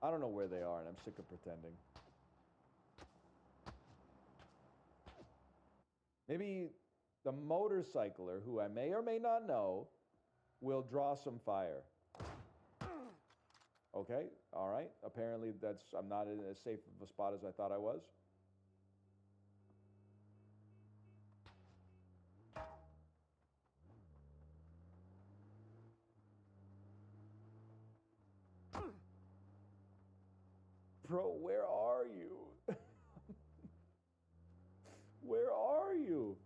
I don't know where they are, and I'm sick of pretending. Maybe the motorcycler, who I may or may not know, will draw some fire. Okay, all right. Apparently I'm not in as safe of a spot as I thought I was. Bro, where are you? Where are you?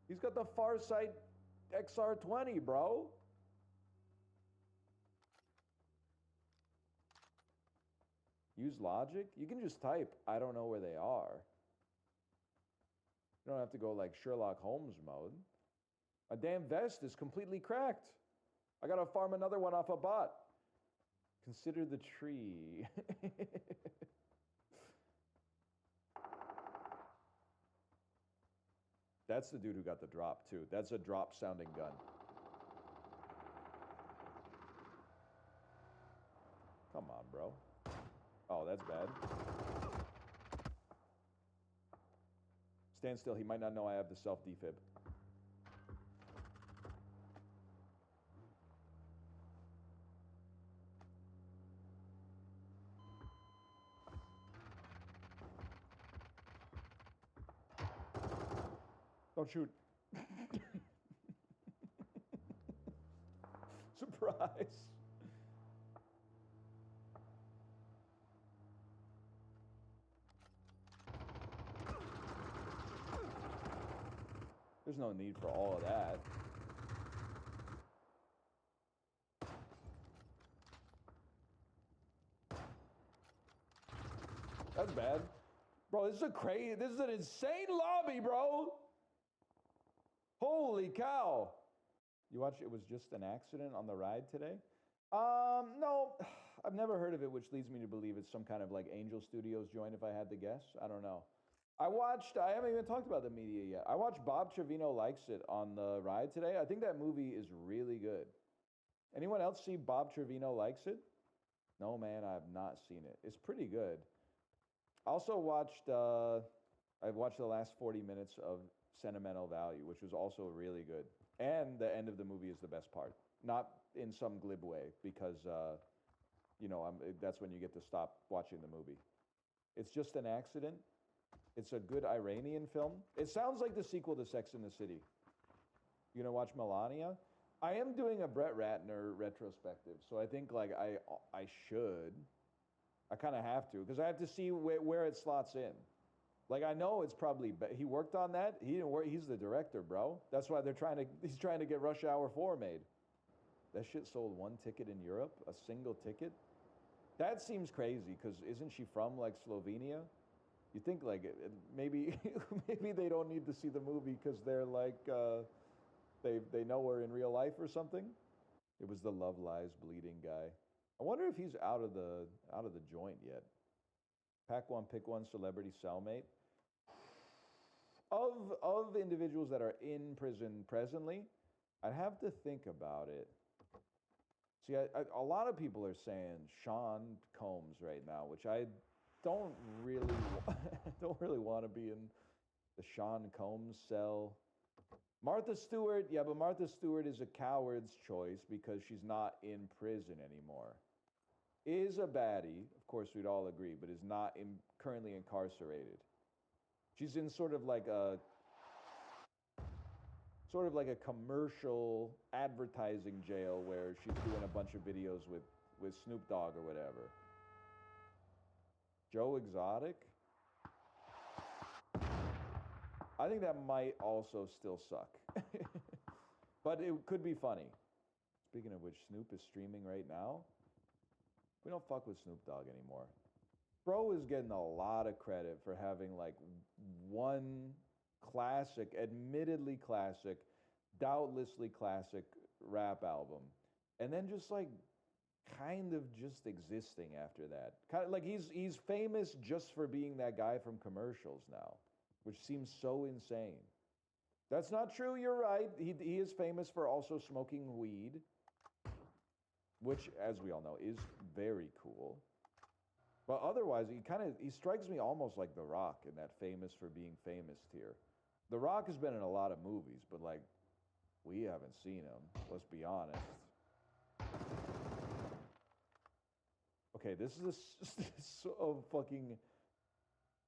He's got the Farsight XR20, bro. Use logic? You can just type, I don't know where they are. You don't have to go like Sherlock Holmes mode. A damn vest is completely cracked. I gotta farm another one off a bot. Consider the tree. That's the dude who got the drop, too. That's a drop-sounding gun. Come on, bro. Oh, that's bad. Stand still. He might not know I have the self-defib. Don't shoot. Surprise. There's no need for all of that. That's bad. Bro, this is an insane lobby, bro. Holy cow. You watched It Was Just an Accident on the ride today? No, I've never heard of it, which leads me to believe it's some kind of like Angel Studios joint, if I had to guess. I don't know. I haven't even talked about the media yet. I watched Bob Trevino Likes It on the ride today. I think that movie is really good. Anyone else see Bob Trevino Likes It? No, man, I have not seen it. It's pretty good. I also I've watched the last 40 minutes of Sentimental Value, which was also really good. And the end of the movie is the best part. Not in some glib way, because, that's when you get to stop watching the movie. It's Just an Accident. It's a good Iranian film. It sounds like the sequel to Sex and the City. You gonna watch Melania? I am doing a Brett Ratner retrospective, so I think like I should. I kind of have to because I have to see where it slots in. Like I know it's probably he worked on that. He didn't work. He's the director, bro. That's why he's trying to get Rush Hour 4 made. That shit sold one ticket in Europe, a single ticket. That seems crazy because isn't she from like Slovenia? You think like maybe maybe they don't need to see the movie because they're like they know her in real life or something. It was the Love Lies Bleeding guy. I wonder if he's out of the joint yet. Pack one, pick one, celebrity cellmate. Of individuals that are in prison presently, I'd have to think about it. See, a lot of people are saying Sean Combs right now, which I don't really don't really want to be in the Sean Combs cell. Martha Stewart, yeah, but Martha Stewart is a coward's choice because she's not in prison anymore. Is a baddie, of course we'd all agree, but is not currently incarcerated. She's in sort of like a commercial advertising jail where she's doing a bunch of videos with Snoop Dogg or whatever. Joe Exotic? I think that might also still suck. But it could be funny. Speaking of which, Snoop is streaming right now. We don't fuck with Snoop Dogg anymore. Bro is getting a lot of credit for having like one classic, admittedly classic, doubtlessly classic rap album. And then just like kind of just existing after that. Kind of like he's famous just for being that guy from commercials now, which seems so insane. That's not true, you're right. He is famous for also smoking weed. which, as we all know, is very cool. But otherwise, he strikes me almost like The Rock in that famous for being famous tier. The Rock has been in a lot of movies, but like, we haven't seen him. Let's be honest. Okay, this is a fucking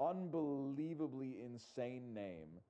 unbelievably insane name.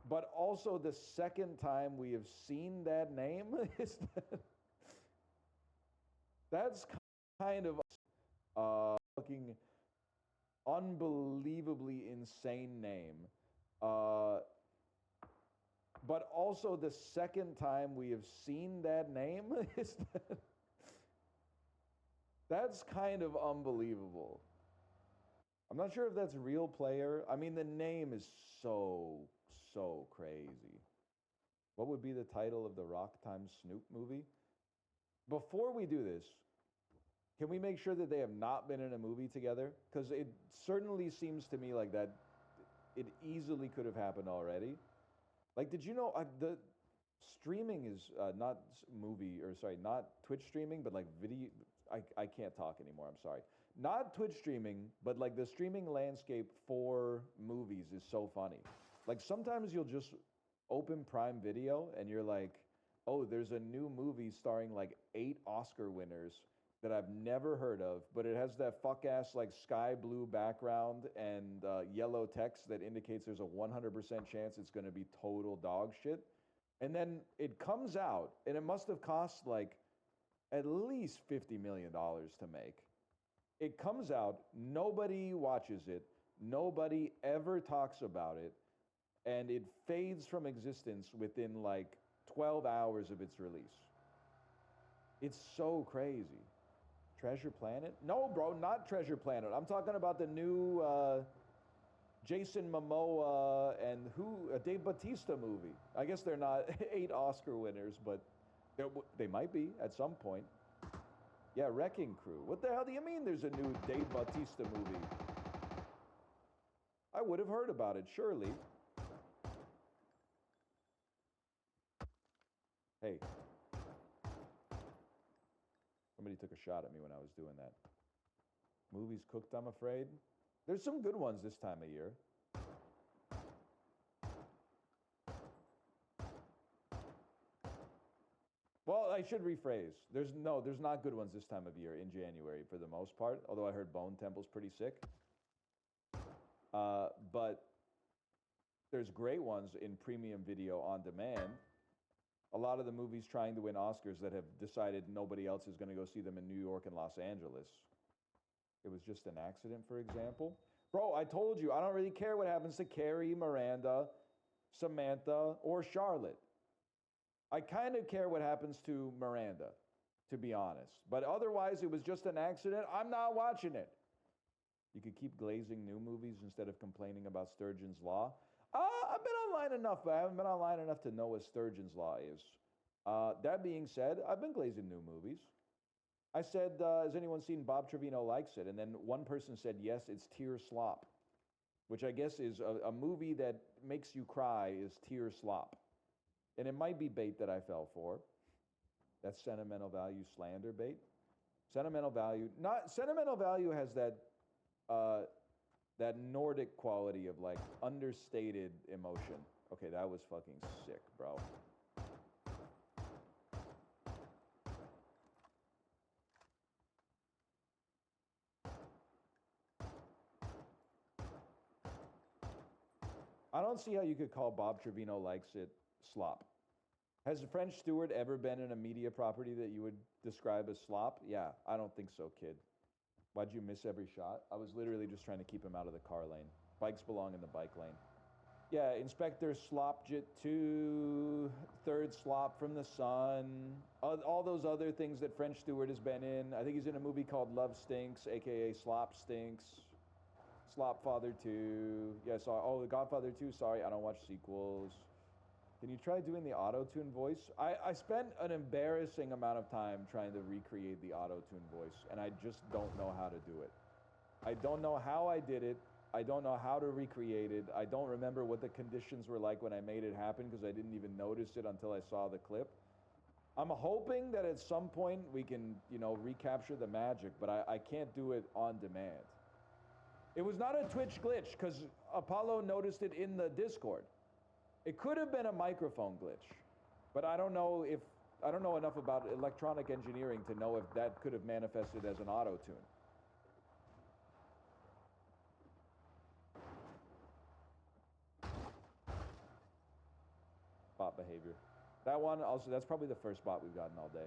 But also the second time we have seen that name that's kind of fucking unbelievably insane name. But also the second time we have seen that name that's kind of unbelievable. I'm not sure if that's a real player. I mean, the name is so crazy. What would be the title of the Rock times Snoop movie? Before we do this, can we make sure that they have not been in a movie together? Because it certainly seems to me like that it easily could have happened already. Like, did you know the streaming is not Twitch streaming, but like video. I can't talk anymore. I'm sorry. Not Twitch streaming, but like the streaming landscape for movies is so funny. Like sometimes you'll just open Prime Video and you're like, oh, there's a new movie starring like 8 Oscar winners that I've never heard of, but it has that fuck ass like sky blue background and yellow text that indicates there's a 100% chance it's going to be total dog shit. And then it comes out and it must have cost like at least $50 million to make. It comes out, nobody watches it, nobody ever talks about it, and it fades from existence within like 12 hours of its release. It's so crazy. Treasure Planet? No, bro, not Treasure Planet. I'm talking about the new Jason Momoa and Dave Bautista movie. I guess they're not 8 Oscar winners, but they might be at some point. Yeah, Wrecking Crew. What the hell do you mean there's a new Dave Bautista movie? I would have heard about it, surely. Hey. Somebody took a shot at me when I was doing that. Movies cooked, I'm afraid. There's some good ones this time of year. Well, I should rephrase. There's not good ones this time of year in January for the most part, although I heard Bone Temple's pretty sick. But there's great ones in premium video on demand. A lot of the movies trying to win Oscars that have decided nobody else is going to go see them in New York and Los Angeles. It was just an accident, for example. Bro, I told you, I don't really care what happens to Carrie, Miranda, Samantha, or Charlotte. I kind of care what happens to Miranda, to be honest. But otherwise, it was just an accident. I'm not watching it. You could keep glazing new movies instead of complaining about Sturgeon's Law. I've been online enough, but I haven't been online enough to know what Sturgeon's Law is. That being said, I've been glazing new movies. I said, has anyone seen Bob Trevino Likes It? And then one person said, yes, it's Tear Slop, which I guess is a movie that makes you cry is Tear Slop. And it might be bait that I fell for. That's sentimental value slander bait. Sentimental value has that Nordic quality of like understated emotion. Okay, that was fucking sick, bro. I don't see how you could call Bob Trevino Likes It slop. Has French Stewart ever been in a media property that you would describe as slop? Yeah, I don't think so, kid. Why'd you miss every shot? I was literally just trying to keep him out of the car lane. Bikes belong in the bike lane. Yeah, Inspector Slopjit 2, Third Slop from the Sun, all those other things that French Stewart has been in. I think he's in a movie called Love Stinks, aka Slop Stinks. Slop Father 2. Yeah, The Godfather 2. Sorry, I don't watch sequels. Can you try doing the auto-tune voice? I spent an embarrassing amount of time trying to recreate the auto-tune voice, and I just don't know how to do it. I don't know how I did it. I don't know how to recreate it. I don't remember what the conditions were like when I made it happen because I didn't even notice it until I saw the clip. I'm hoping that at some point we can, you know, recapture the magic, but I can't do it on demand. It was not a Twitch glitch because Apollo noticed it in the Discord. It could have been a microphone glitch, but I don't know enough about electronic engineering to know if that could have manifested as an auto-tune. Bot behavior. That one also, that's probably the first bot we've gotten all day.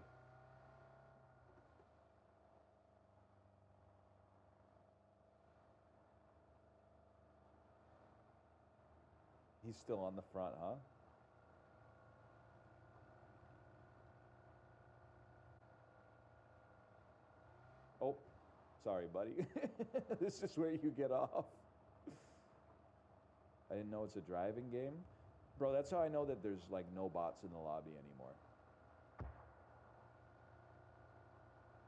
He's still on the front, huh? Oh, sorry, buddy. This is where you get off. I didn't know it's a driving game. Bro, that's how I know that there's like no bots in the lobby anymore.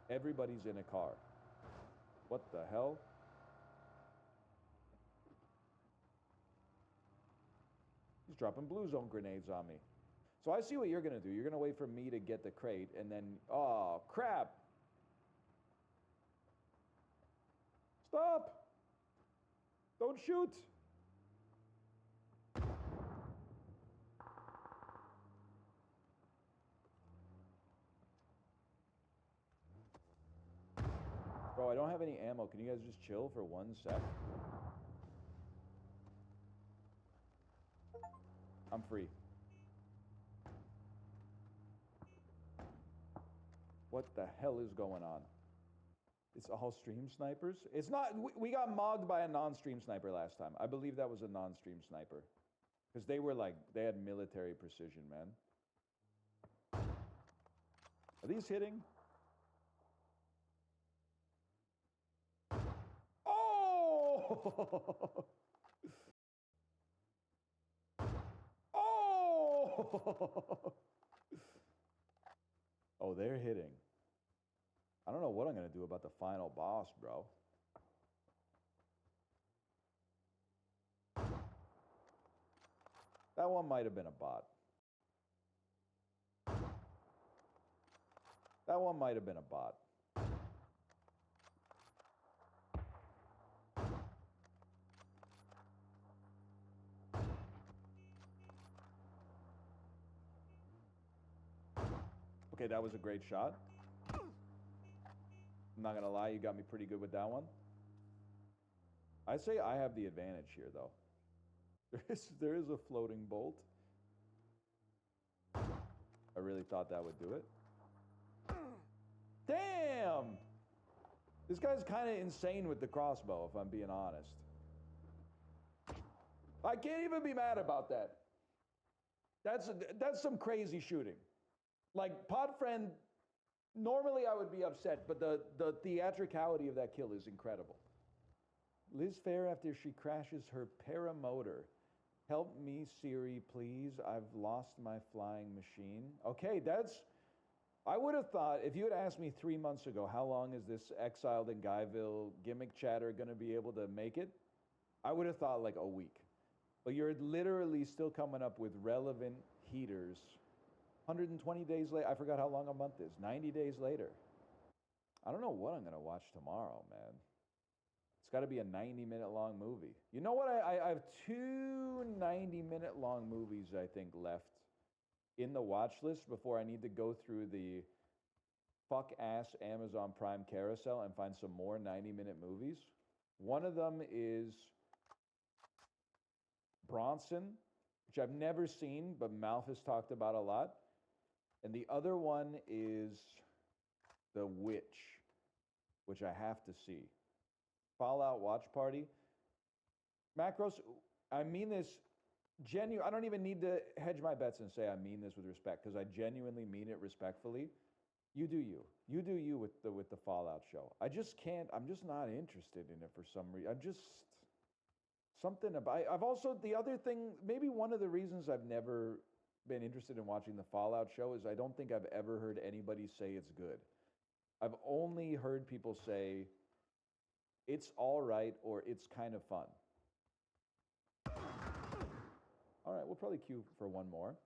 Everybody's in a car. What the hell? He's dropping blue zone grenades on me. So I see what you're gonna do. You're gonna wait for me to get the crate and then, oh crap. Stop. Don't shoot. Bro, I don't have any ammo. Can you guys just chill for 1 sec? I'm free. What the hell is going on? It's all stream snipers? It's not, we got mogged by a non-stream sniper last time. I believe that was a non-stream sniper. Because they were like, they had military precision, man. Are these hitting? Oh! Oh! Oh, they're hitting. I don't know what I'm going to do about the final boss, bro. That one might have been a bot. That one might have been a bot. Okay, that was a great shot. I'm not gonna lie, you got me pretty good with that one. I say I have the advantage here, though. There is a floating bolt. I really thought that would do it. Damn! This guy's kind of insane with the crossbow, if I'm being honest. I can't even be mad about that. That's some crazy shooting. Like, Podfriend, normally I would be upset, but the theatricality of that kill is incredible. Liz Fair after she crashes her paramotor. Help me, Siri, please. I've lost my flying machine. Okay, I would have thought, if you had asked me 3 months ago, how long is this exiled in Guyville gimmick chatter going to be able to make it? I would have thought like a week. But you're literally still coming up with relevant heaters 120 days later. I forgot how long a month is. 90 days later. I don't know what I'm going to watch tomorrow, man. It's got to be a 90-minute long movie. You know what? I have 2 90-minute long movies, I think, left in the watch list before I need to go through the fuck-ass Amazon Prime carousel and find some more 90-minute movies. One of them is Bronson, which I've never seen, but Malf has talked about a lot. And the other one is The Witch, which I have to see. Fallout Watch Party. Macros, I mean this I don't even need to hedge my bets and say I mean this with respect, because I genuinely mean it respectfully. You do you. You do you with the Fallout show. I'm just not interested in it for some reason. I've also, the other thing, maybe one of the reasons I've never been interested in watching the Fallout show is I don't think I've ever heard anybody say it's good. I've only heard people say it's all right or it's kind of fun. All right, we'll probably queue for one more.